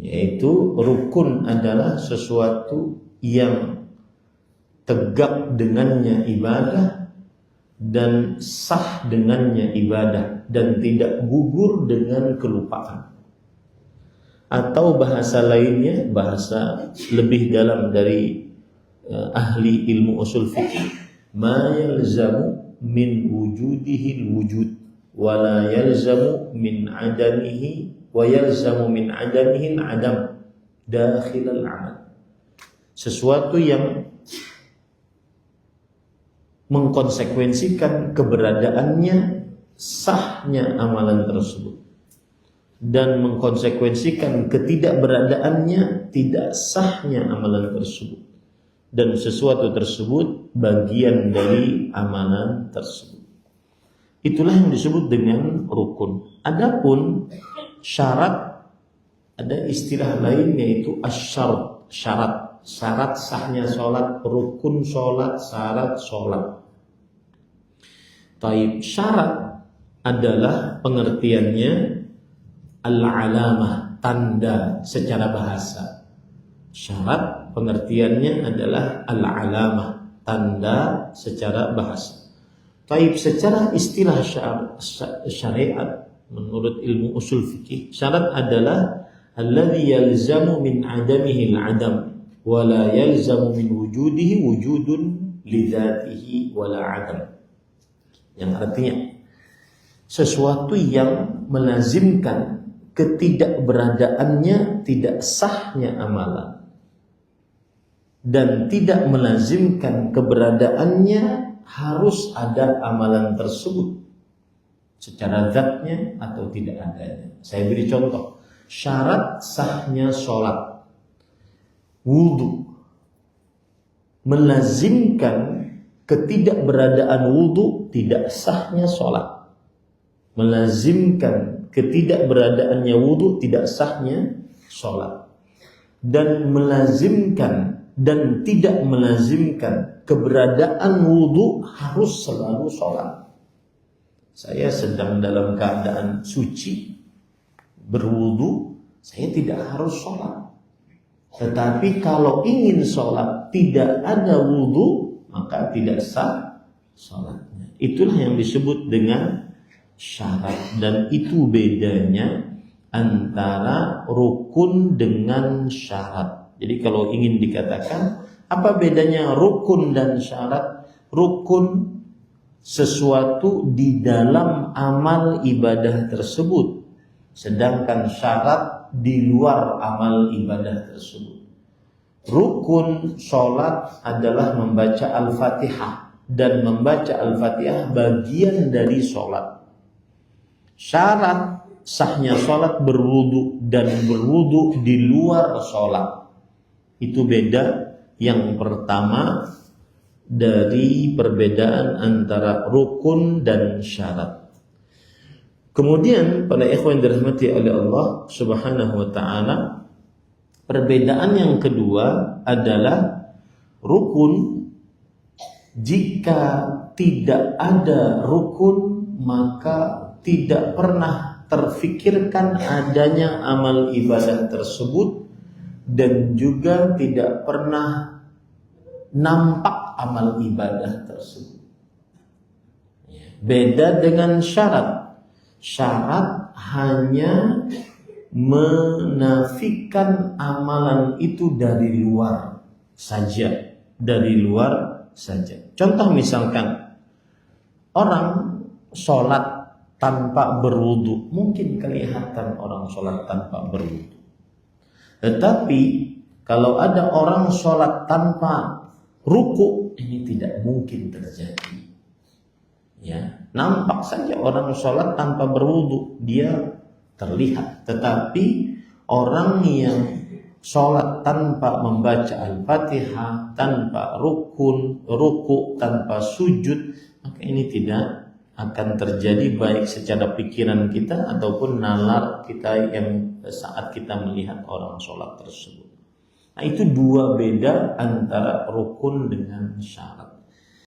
Yaitu rukun adalah sesuatu yang tegak dengannya ibadah dan sah dengannya ibadah dan tidak gugur dengan kelupaan. Atau bahasa lainnya, bahasa lebih dalam dari ahli ilmu usul fikih, ma yalzamu min wujudihi wujud wa la yalzamu min adamihi wa yalzamu min adamihi adam dakhil al-amal. Sesuatu yang mengkonsekuensikan keberadaannya sahnya amalan tersebut dan mengkonsekuensikan ketidakberadaannya tidak sahnya amalan tersebut, dan sesuatu tersebut bagian dari amalan tersebut. Itulah yang disebut dengan rukun. Adapun syarat, ada istilah lain yaitu asyarat, syarat sahnya sholat, rukun sholat, syarat sholat. Taib, syarat adalah pengertiannya al-alamah, tanda secara bahasa. Syarat pengertiannya adalah al-alamah, tanda secara bahasa. Taib, secara istilah syariat menurut ilmu usul fikih, syarat adalah alladhi yalzamu min adamihi al-adam wa la yalzamu min wujudihi wujudun lidzatihi wa la adam. Yang artinya sesuatu yang melazimkan ketidakberadaannya tidak sahnya amalan, dan tidak melazimkan keberadaannya harus ada amalan tersebut secara zatnya atau tidak adanya. Saya beri contoh. Syarat sahnya sholat, wudu, melazimkan ketidakberadaan wudu tidak sahnya sholat. Melazimkan ketidakberadaannya wudu tidak sahnya sholat. Dan melazimkan dan tidak melazimkan keberadaan wudu harus selalu sholat. Saya sedang dalam keadaan suci, berwudu, saya tidak harus sholat. Tetapi kalau ingin sholat tidak ada wudu, maka tidak sah sholatnya. Itulah yang disebut dengan syarat, dan itu bedanya antara rukun dengan syarat. Jadi kalau ingin dikatakan apa bedanya rukun dan syarat? Rukun sesuatu di dalam amal ibadah tersebut, sedangkan syarat di luar amal ibadah tersebut. Rukun sholat adalah membaca Al-Fatihah, dan membaca Al-Fatihah bagian dari sholat. Syarat sahnya sholat berwudu, dan berwudu di luar sholat. Itu beda. Yang pertama dari perbedaan antara rukun dan syarat. Kemudian pada ikhwan dirahmati oleh Allah Subhanahu wa taala, perbedaan yang kedua adalah rukun. Jika tidak ada rukun, maka tidak pernah terfikirkan adanya amal ibadah tersebut, dan juga tidak pernah nampak amal ibadah tersebut. Beda dengan syarat. Syarat hanya menafikan amalan itu dari luar saja, dari luar saja. Contoh misalkan orang sholat tanpa berwudu, mungkin kelihatan orang sholat tanpa berwudu. Tetapi kalau ada orang sholat tanpa ruku, ini tidak mungkin terjadi. Ya, nampak saja orang sholat tanpa berwudu, dia terlihat. Tetapi orang yang sholat tanpa membaca Al-Fatihah, tanpa ruku, tanpa sujud, maka ini tidak akan terjadi baik secara pikiran kita ataupun nalar kita yang saat kita melihat orang sholat tersebut. Nah, itu dua beda antara rukun dengan syarat.